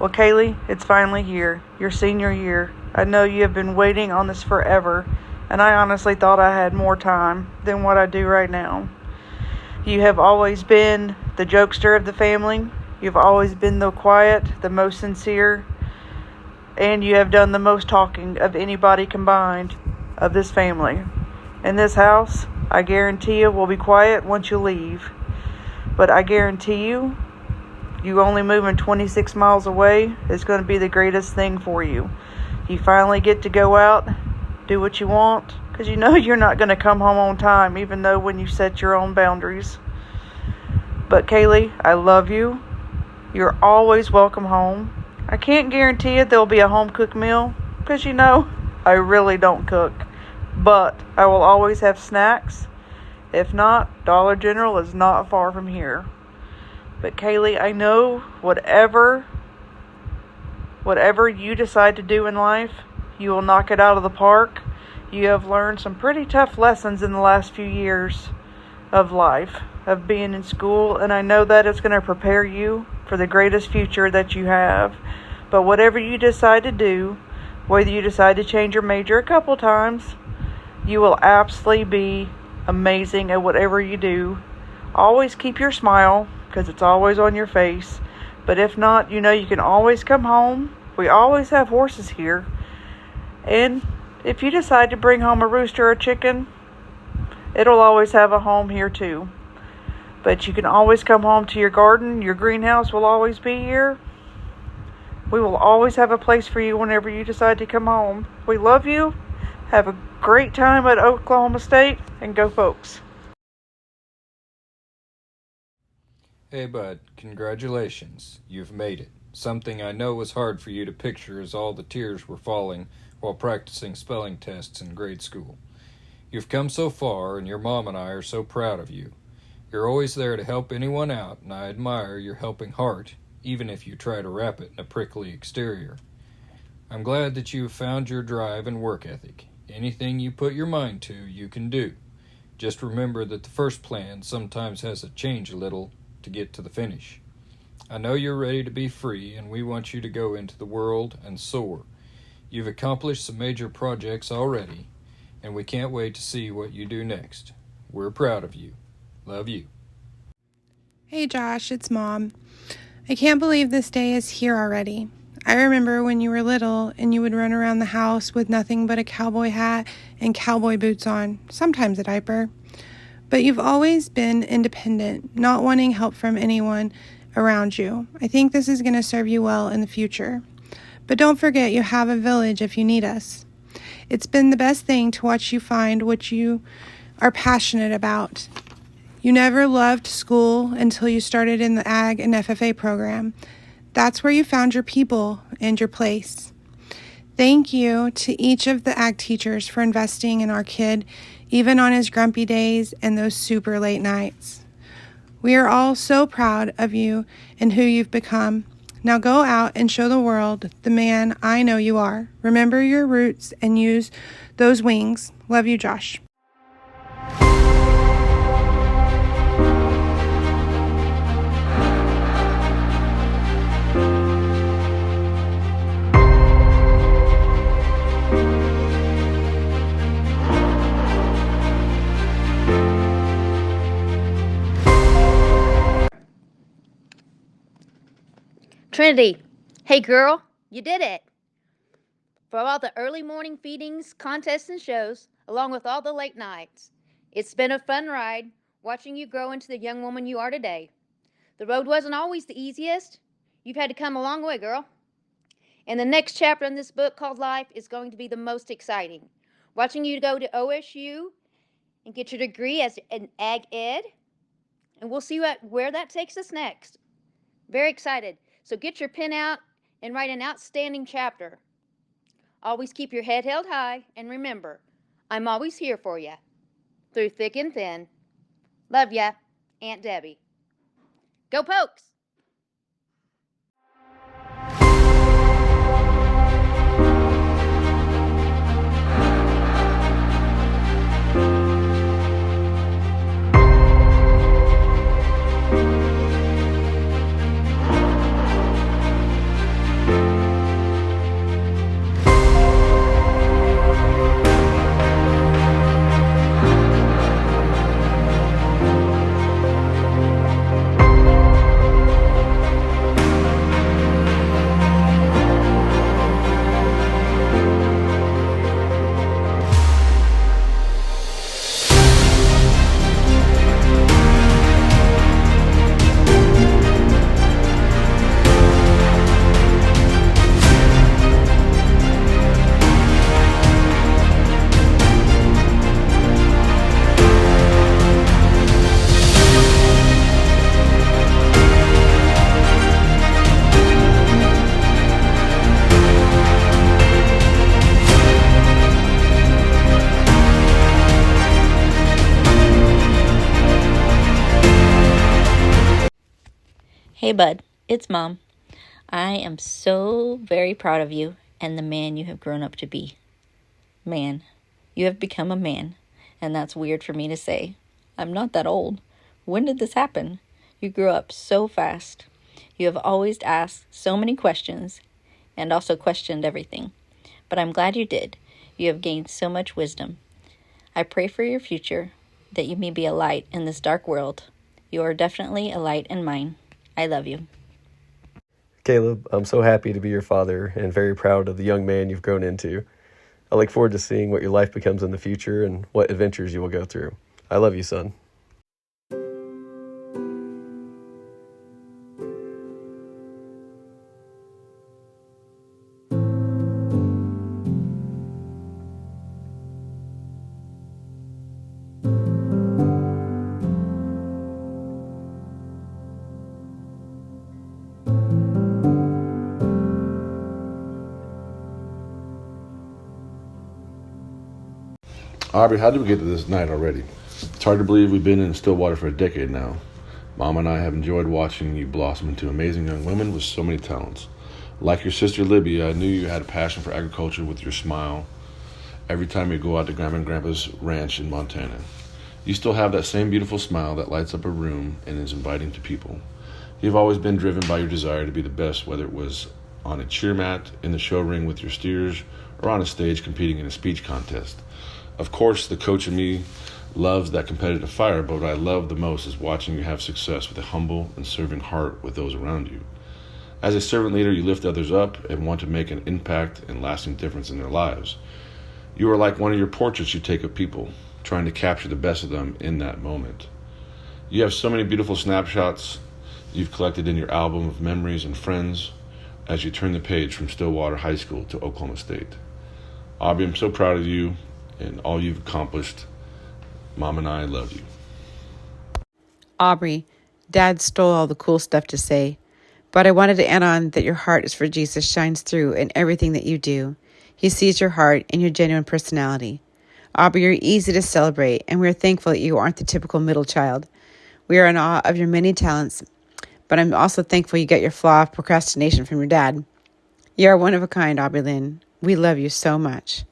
Well, Kaylee, it's finally here, your senior year. I know you have been waiting on this forever, and I honestly thought I had more time than what I do right now. You have always been the jokester of the family. You've always been the quiet, the most sincere, and you have done the most talking of anybody combined of this family. In this house, I guarantee you will be quiet once you leave, but I guarantee you only moving 26 miles away is going to be the greatest thing for you. You finally get to go out, do what you want, because you know you're not going to come home on time, even though when you set your own boundaries. But Kaylee, I love you. You're always welcome home. I can't guarantee it there'll be a home-cooked meal, because you know I really don't cook. But I will always have snacks. If not, Dollar General is not far from here. But Kaylee, I know whatever you decide to do in life, you will knock it out of the park. You have learned some pretty tough lessons in the last few years of life, of being in school, and I know that it's going to prepare you for the greatest future that you have. But whatever you decide to do, whether you decide to change your major a couple times, you will absolutely be amazing at whatever you do. Always keep your smile, because it's always on your face. But if not, you know you can always come home. We always have horses here. And if you decide to bring home a rooster or a chicken, it'll always have a home here too. But you can always come home to your garden. Your greenhouse will always be here. We will always have a place for you whenever you decide to come home. We love you. Have a great time at Oklahoma State, and go Folks. Hey bud, congratulations. You've made it. Something I know was hard for you to picture as all the tears were falling while practicing spelling tests in grade school. You've come so far, and your mom and I are so proud of you. You're always there to help anyone out, and I admire your helping heart, even if you try to wrap it in a prickly exterior. I'm glad that you have found your drive and work ethic. Anything you put your mind to, you can do. Just remember that the first plan sometimes has to change a little to get to the finish. I know you're ready to be free, and we want you to go into the world and soar. You've accomplished some major projects already, and we can't wait to see what you do next. We're proud of you. Love you. Hey Josh, it's Mom. I can't believe this day is here already. I remember when you were little and you would run around the house with nothing but a cowboy hat and cowboy boots on, sometimes a diaper. But you've always been independent, not wanting help from anyone around you. I think this is going to serve you well in the future. But don't forget you have a village if you need us. It's been the best thing to watch you find what you are passionate about. You never loved school until you started in the Ag and FFA program. That's where you found your people and your place. Thank you to each of the Ag teachers for investing in our kid, even on his grumpy days and those super late nights. We are all so proud of you and who you've become. Now go out and show the world the man I know you are. Remember your roots and use those wings. Love you, Josh. Trinity, hey girl, you did it. For all the early morning feedings, contests, and shows, along with all the late nights, it's been a fun ride watching you grow into the young woman you are today. The road wasn't always the easiest. You've had to come a long way, girl. And the next chapter in this book called Life is going to be the most exciting. Watching you go to OSU and get your degree as an ag ed, and we'll see where that takes us next. Very excited. So get your pen out and write an outstanding chapter. Always keep your head held high, and remember, I'm always here for you, through thick and thin. Love ya, Aunt Debbie. Go Pokes! Hey, bud, it's Mom. I am so very proud of you and the man you have grown up to be. Man, you have become a man, and that's weird for me to say. I'm not that old. When did this happen? You grew up so fast. You have always asked so many questions and also questioned everything. But I'm glad you did. You have gained so much wisdom. I pray for your future, that you may be a light in this dark world. You are definitely a light in mine. I love you. Caleb, I'm so happy to be your father and very proud of the young man you've grown into. I look forward to seeing what your life becomes in the future and what adventures you will go through. I love you, son. Aubrey, how did we get to this night already? It's hard to believe we've been in Stillwater for a decade now. Mom and I have enjoyed watching you blossom into amazing young women with so many talents. Like your sister Libby, I knew you had a passion for agriculture with your smile every time you go out to Grandma and Grandpa's ranch in Montana. You still have that same beautiful smile that lights up a room and is inviting to people. You've always been driven by your desire to be the best, whether it was on a cheer mat, in the show ring with your steers, or on a stage competing in a speech contest. Of course, the coach in me loves that competitive fire, but what I love the most is watching you have success with a humble and serving heart with those around you. As a servant leader, you lift others up and want to make an impact and lasting difference in their lives. You are like one of your portraits you take of people, trying to capture the best of them in that moment. You have so many beautiful snapshots you've collected in your album of memories and friends as you turn the page from Stillwater High School to Oklahoma State. Aubrey, I'm so proud of you and all you've accomplished. Mom and I love you. Aubrey, Dad stole all the cool stuff to say, but I wanted to add on that your heart is for Jesus shines through in everything that you do. He sees your heart and your genuine personality. Aubrey, you're easy to celebrate, and we are thankful that you aren't the typical middle child. We are in awe of your many talents, but I'm also thankful you get your flaw of procrastination from your dad. You are one of a kind, Aubrey Lynn. We love you so much.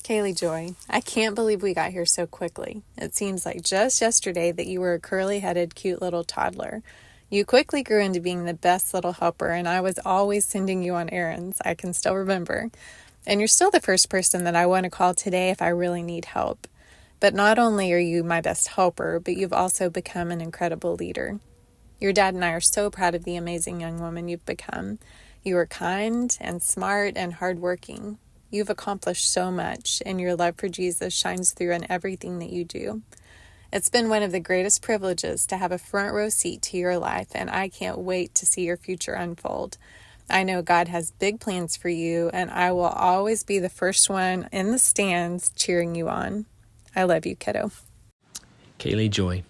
Kaylee Joy, I can't believe we got here so quickly. It seems like just yesterday that you were a curly-headed, cute little toddler. You quickly grew into being the best little helper, and I was always sending you on errands. I can still remember. And you're still the first person that I want to call today if I really need help. But not only are you my best helper, but you've also become an incredible leader. Your dad and I are so proud of the amazing young woman you've become. You are kind and smart and hardworking. You've accomplished so much, and your love for Jesus shines through in everything that you do. It's been one of the greatest privileges to have a front row seat to your life, and I can't wait to see your future unfold. I know God has big plans for you, and I will always be the first one in the stands cheering you on. I love you, kiddo. Kaylee Joy,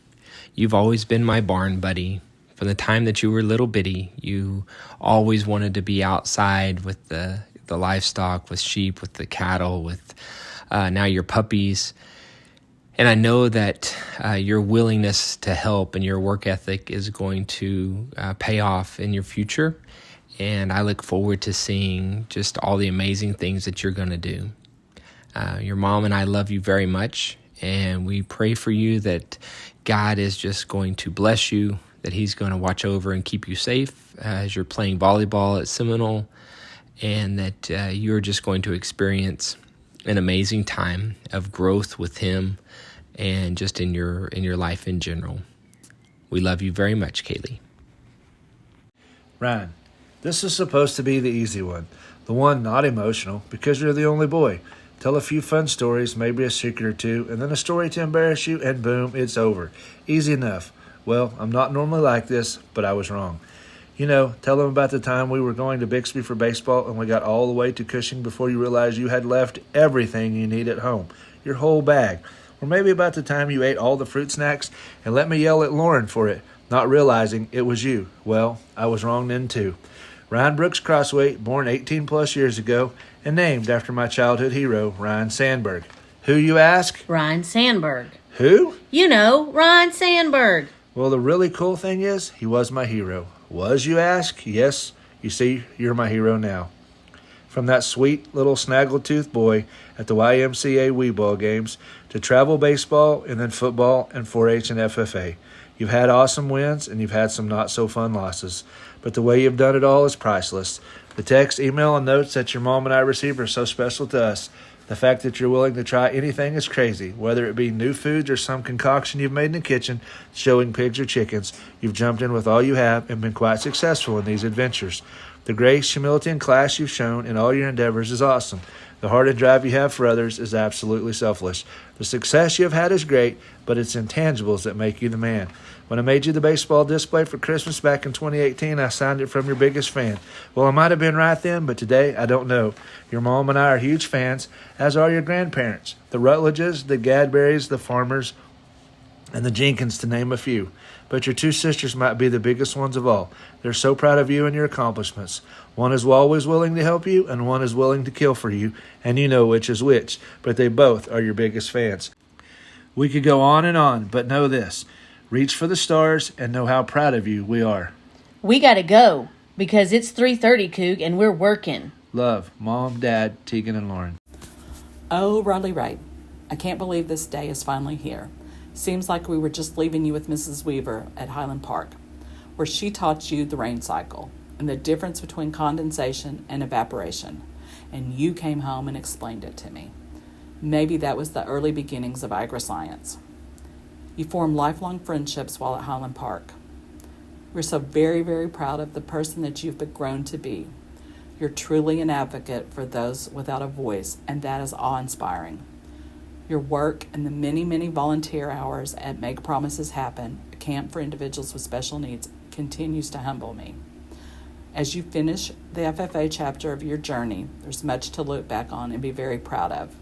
you've always been my barn buddy. From the time that you were little bitty, you always wanted to be outside with the livestock, with sheep, with the cattle, with now your puppies. And I know that your willingness to help and your work ethic is going to pay off in your future. And I look forward to seeing just all the amazing things that you're going to do. Your mom and I love you very much. And we pray for you that God is just going to bless you, that he's going to watch over and keep you safe as you're playing volleyball at Seminole, and that you're just going to experience an amazing time of growth with him and just in your life in general. We love you very much, Kaylee. Ryan, this is supposed to be the easy one, the one not emotional, because you're the only boy. Tell a few fun stories, maybe a secret or two, and then a story to embarrass you, and boom, it's over. Easy enough. Well, I'm not normally like this, but I was wrong. You know, tell them about the time we were going to Bixby for baseball and we got all the way to Cushing before you realized you had left everything you need at home, your whole bag. Or maybe about the time you ate all the fruit snacks and let me yell at Lauren for it, not realizing it was you. Well, I was wrong then too. Ryan Brooks Crossway, born 18 plus years ago and named after my childhood hero, Ryan Sandberg. Who, you ask? Ryan Sandberg. Who? You know, Ryan Sandberg. Well, the really cool thing is, he was my hero. Was, you ask? Yes, you see, you're my hero now. From that sweet little snaggletooth boy at the YMCA Wii Ball games to travel baseball and then football and 4-H and FFA. You've had awesome wins and you've had some not-so-fun losses. But the way you've done it all is priceless. The text, email, and notes that your mom and I receive are so special to us. The fact that you're willing to try anything is crazy, whether it be new foods or some concoction you've made in the kitchen, showing pigs or chickens. You've jumped in with all you have and been quite successful in these adventures. The grace, humility, and class you've shown in all your endeavors is awesome. The heart and drive you have for others is absolutely selfless. The success you have had is great, but it's intangibles that make you the man. When I made you the baseball display for Christmas back in 2018, I signed it from your biggest fan. Well, I might have been right then, but today I don't know. Your mom and I are huge fans, as are your grandparents, the Rutledges, the Gadberries, the Farmers, and the Jenkins, to name a few. But your two sisters might be the biggest ones of all. They're so proud of you and your accomplishments. One is always willing to help you, and one is willing to kill for you, and you know which is which. But they both are your biggest fans. We could go on, but know this. Reach for the stars and know how proud of you we are. We gotta go, because it's 3:30, Coog, and we're working. Love, Mom, Dad, Tegan, and Lauren. Oh, Riley Ray, I can't believe this day is finally here. Seems like we were just leaving you with Mrs. Weaver at Highland Park, where she taught you the rain cycle and the difference between condensation and evaporation, and you came home and explained it to me. Maybe that was the early beginnings of agri-science. You formed lifelong friendships while at Highland Park. We're so very, very proud of the person that you've grown to be. You're truly an advocate for those without a voice, and that is awe-inspiring. Your work and the many, many volunteer hours at Make Promises Happen, a camp for individuals with special needs, continues to humble me. As you finish the FFA chapter of your journey, there's much to look back on and be very proud of.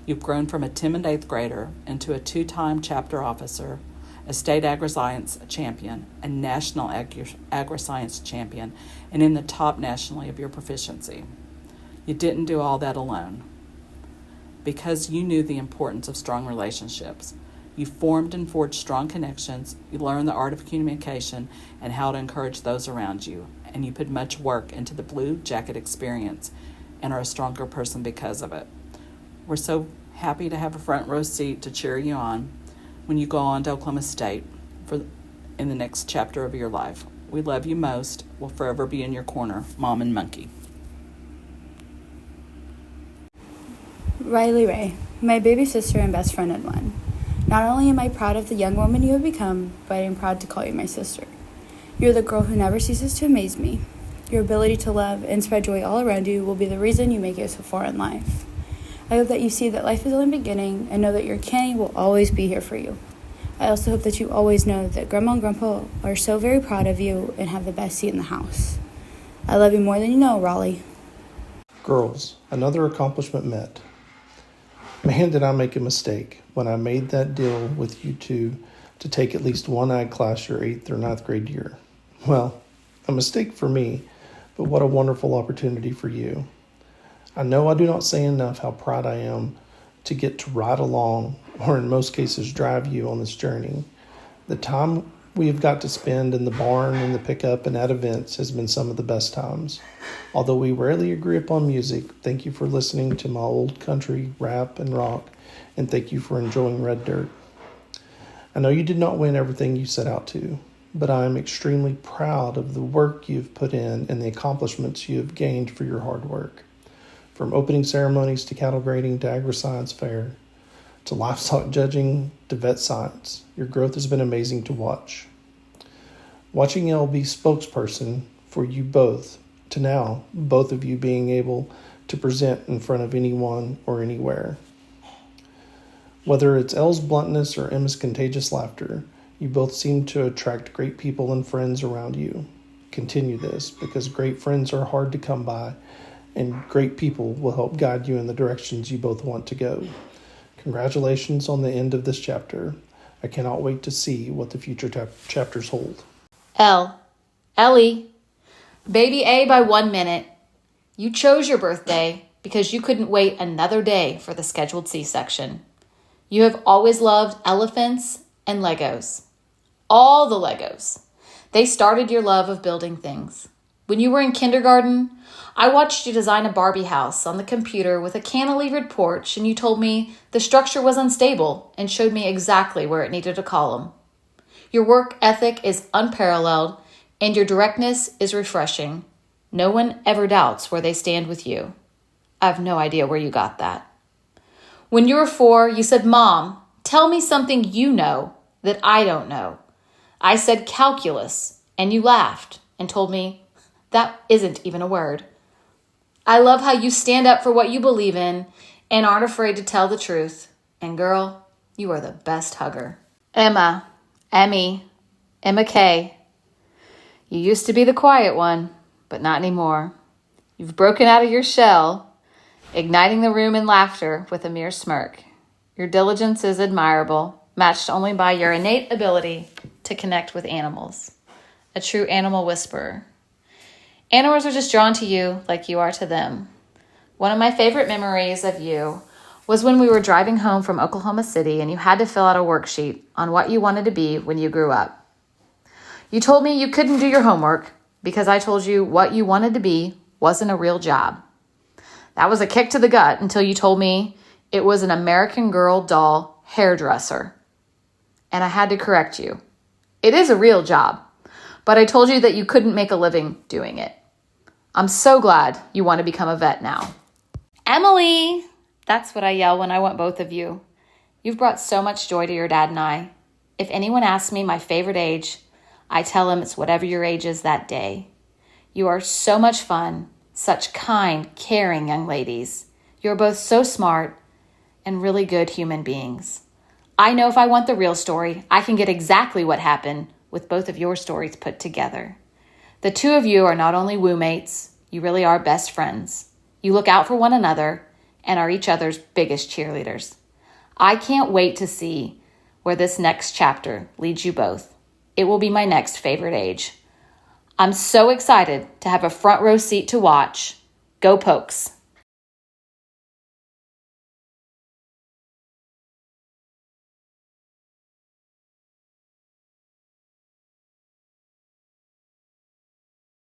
You've grown from a timid 8th grader into a 2-time chapter officer, a state agri-science champion, a national agri-science champion, and in the top nationally of your proficiency. You didn't do all that alone. Because you knew the importance of strong relationships. You formed and forged strong connections, you learned the art of communication and how to encourage those around you, and you put much work into the Blue Jacket experience and are a stronger person because of it. We're so happy to have a front row seat to cheer you on when you go on to Oklahoma State in the next chapter of your life. We love you most. We'll forever be in your corner, Mom and Monkey. Riley Ray, my baby sister and best friend in one. Not only am I proud of the young woman you have become, but I am proud to call you my sister. You're the girl who never ceases to amaze me. Your ability to love and spread joy all around you will be the reason you make it so far in life. I hope that you see that life is only beginning and know that your Kenny will always be here for you. I also hope that you always know that Grandma and Grandpa are so very proud of you and have the best seat in the house. I love you more than you know, Raleigh. Girls, another accomplishment met. Man, did I make a mistake when I made that deal with you two to take at least one ag class your 8th or 9th grade year. Well, a mistake for me, but what a wonderful opportunity for you. I know I do not say enough how proud I am to get to ride along, or in most cases drive you on this journey. The time we have got to spend in the barn, in the pickup, and at events has been some of the best times. Although we rarely agree upon music, thank you for listening to my old country, rap, and rock, and thank you for enjoying Red Dirt. I know you did not win everything you set out to, but I am extremely proud of the work you've put in and the accomplishments you have gained for your hard work. From opening ceremonies to cattle grading to agri-science fair, to livestock judging to vet science, your growth has been amazing to watch. Watching Elle be spokesperson for you both, to now both of you being able to present in front of anyone or anywhere. Whether it's Elle's bluntness or Emma's contagious laughter, you both seem to attract great people and friends around you. Continue this, because great friends are hard to come by, and great people will help guide you in the directions you both want to go. Congratulations on the end of this chapter. I cannot wait to see what the future chapters hold. Ellie, baby A by 1 minute. You chose your birthday because you couldn't wait another day for the scheduled C-section. You have always loved elephants and Legos. All the Legos. They started your love of building things. When you were in kindergarten, I watched you design a Barbie house on the computer with a cantilevered porch, and you told me the structure was unstable and showed me exactly where it needed a column. Your work ethic is unparalleled, and your directness is refreshing. No one ever doubts where they stand with you. I have no idea where you got that. When you were 4, you said, "Mom, tell me something you know that I don't know." I said calculus, and you laughed and told me that isn't even a word. I love how you stand up for what you believe in and aren't afraid to tell the truth. And girl, you are the best hugger. Emma K. You used to be the quiet one, but not anymore. You've broken out of your shell, igniting the room in laughter with a mere smirk. Your diligence is admirable, matched only by your innate ability to connect with animals. A true animal whisperer. Animals are just drawn to you like you are to them. One of my favorite memories of you was when we were driving home from Oklahoma City and you had to fill out a worksheet on what you wanted to be when you grew up. You told me you couldn't do your homework because I told you what you wanted to be wasn't a real job. That was a kick to the gut until you told me it was an American Girl doll hairdresser. And I had to correct you. It is a real job, but I told you that you couldn't make a living doing it. I'm so glad you want to become a vet now. Emily! That's what I yell when I want both of you. You've brought so much joy to your dad and I. If anyone asks me my favorite age, I tell them it's whatever your age is that day. You are so much fun, such kind, caring young ladies. You're both so smart and really good human beings. I know if I want the real story, I can get exactly what happened with both of your stories put together. The two of you are not only woo mates, you really are best friends. You look out for one another and are each other's biggest cheerleaders. I can't wait to see where this next chapter leads you both. It will be my next favorite age. I'm so excited to have a front row seat to watch. Go Pokes!